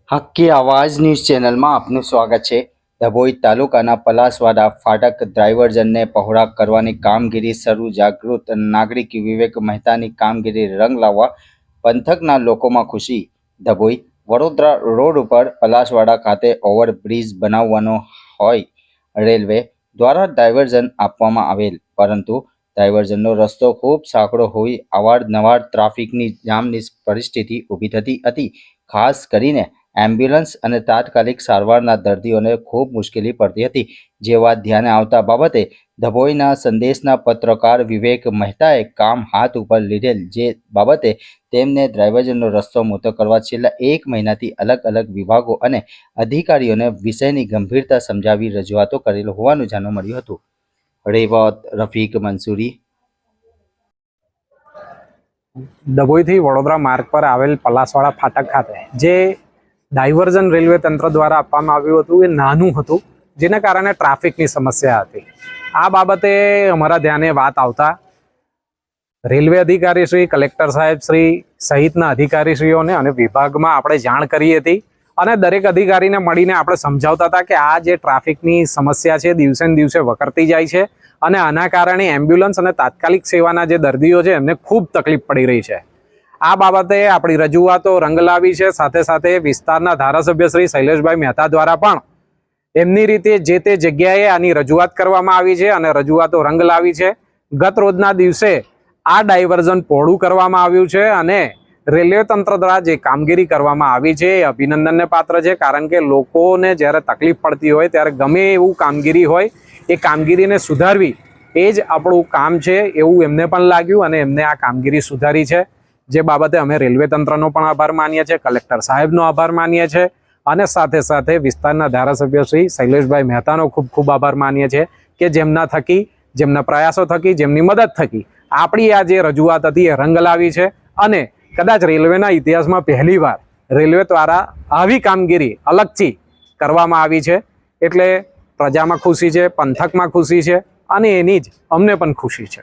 હક્કી આવાજ ન્યૂઝ ચેનલમાં આપનું સ્વાગત છે। ડભોઈ તાલુકાના પલાસવાડા ફાટક ડ્રાઇવરજનને પહોળા કરવાની કામગીરી શરૂ। જાગૃત નાગરિક વિવેક મહેતાની કામગીરી રંગ લાવવા પંથકના લોકોમાં ખુશી। ડભોઈ વડોદરા રોડ ઉપર પલાસવાડા ખાતે ઓવરબ્રિજ બનાવવાનો હોય રેલવે દ્વારા ડાયવર્ઝન આપવામાં આવેલ, પરંતુ ડાયવર્ઝનનો રસ્તો ખૂબ સાંકડો હોઈ અવારનવાર ટ્રાફિકની જામની પરિસ્થિતિ ઊભી થતી હતી। ખાસ કરીને એમ્બ્યુલન્સ અને તાત્કાલિક સારવારના દર્દીઓને ખૂબ મુશ્કેલી પડતી હતી। જે વાત ધ્યાને આવતા બાબતે ડભોઈના સંદેશના પત્રકાર વિવેક મહેતાએ કામ હાથ ઉપર લીધેલ। જે બાબતે તેમને ડ્રાઇવરનો રસ્તો મોટો કરવા છેલ્લા 1 મહિનાથી અલગ અલગ વિભાગો અને અધિકારીઓને વિષયની ગંભીરતા સમજાવી રજૂઆતો કરેલ હોવાનું જાણવા મળ્યું હતું। રેવત રફીક મંસૂરી। ડભોઈથી વડોદરા માર્ગ પર આવેલ પલાસવાડા ફાટક ખાતે જે ડાયવર્ઝન રેલવે તંત્ર દ્વારા આપવામાં આવ્યું હતું એ નાનું હતું, જેના કારણે ટ્રાફિકની સમસ્યા હતી। આ બાબતે અમારા ધ્યાને વાત આવતા રેલવે અધિકારી શ્રી, કલેક્ટર સાહેબ શ્રી સહિતના અધિકારીશ્રીઓને અને વિભાગમાં આપણે જાણ કરી હતી અને દરેક અધિકારીને મળીને આપણે સમજાવતા હતા કે આ જે ટ્રાફિકની સમસ્યા છે દિવસે ને દિવસે વકરતી જાય છે અને આના કારણે એમ્બ્યુલન્સ અને તાત્કાલિક સેવાના જે દર્દીઓ છે એમને ખૂબ તકલીફ પડી રહી છે। આ બાબતે આપણી રજૂઆતો રંગ લાવી છે। સાથે સાથે વિસ્તારના ધારાસભ્ય શ્રી શૈલેષભાઈ મહેતા દ્વારા પણ એમની રીતે જે તે જગ્યાએ આની રજૂઆત કરવામાં આવી છે અને રજૂઆતો રંગ લાવી છે। ગત રોજના દિવસે આ ડાયવર્ઝન પહોળું કરવામાં આવ્યું છે અને રેલવે તંત્ર દ્વારા જે કામગીરી કરવામાં આવી છે એ અભિનંદનને પાત્ર છે, કારણ કે લોકોને જ્યારે તકલીફ પડતી હોય ત્યારે ગમે એવું કામગીરી હોય એ કામગીરીને સુધારવી એ જ આપણું કામ છે એવું એમને પણ લાગ્યું અને એમને આ કામગીરી સુધારી છે। જે બાબતે અમે રેલવે તંત્રનો પણ આભાર માનીએ છીએ, કલેક્ટર સાહેબનો આભાર માનીએ છીએ અને સાથે સાથે વિસ્તારના ધારાસભ્ય શ્રી શૈલેષભાઈ મહેતાનો ખૂબ ખૂબ આભાર માનીએ છીએ કે જેમના થકી, જેમના પ્રયાસો થકી, જેમની મદદ થકી આપણી આ જે રજૂઆત હતી એ રંગ લાવી છે અને કદાચ રેલવેના ઇતિહાસમાં પહેલીવાર રેલવે દ્વારા આવી કામગીરી અલગથી કરવામાં આવી છે। એટલે પ્રજામાં ખુશી છે, પંથકમાં ખુશી છે અને એની જ અમને પણ ખુશી છે।